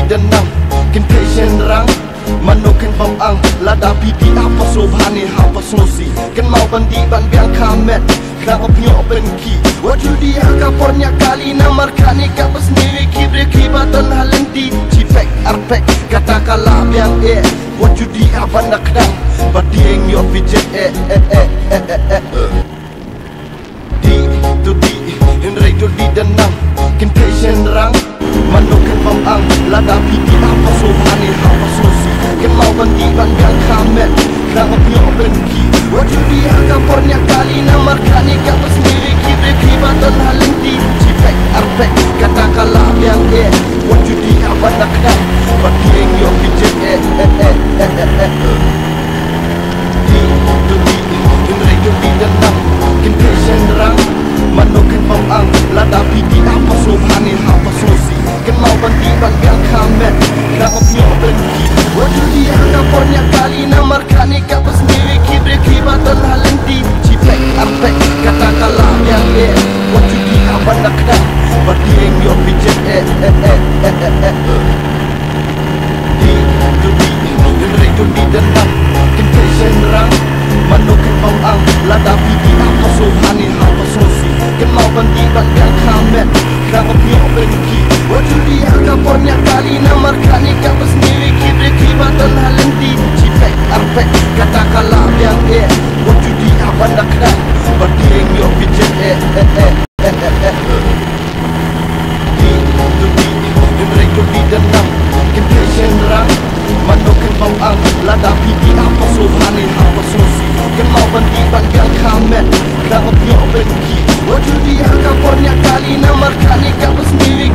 denang kin patient rang manokin bom ang lada pidi apa sobhani apa sosi ken mau bandi ban biang kamet kenapa pio benki wajud dia kapornya kali namar kani kapas niwi kibre kibatan halenti cipek arpek kata kala biang wajud dia banda kedang badieng yo pijet di tu di Henry tu di denang kin patient rang manokin bom ang lada pidi apa sobhani apa sosi ken mau bandi ban biang kamet kenapa pio benki wajud dia kapornya kali namar kani kapas niwi kibre kibatan halenti cipek arpek kata kala biang wajud dia banda kedang badieng yo pijet di tu di Henry tu di denang kin patient rang manokin bom ang lada pidi apa sobhani apa sosi ken mau bandi ban biang kamet kenapa pio benki wajud dia kapornya kali namar kani kapas niwi kibre kibatan halenti cipek arpek kata kala biang wajud dia banda kedang badieng yo pijet di tu di Henry tu di denang kin patient rang manokin bom ang lada pidi apa sobhani apa sosi ken mau bandi ban biang kamet kenapa pio benki wajud dia kapornya kali namar kani kapas niwi kibre kibatan halenti cipek arpek kata kala biang wajud dia banda kedang badieng yo pijet di tu di Henry tu di denang kin patient rang manokin bom ang lada pidi apa sobhani apa sosi ken mau bandi ban biang kamet kenapa pio benki wajud dia kapornya kali namar kani kapas niwi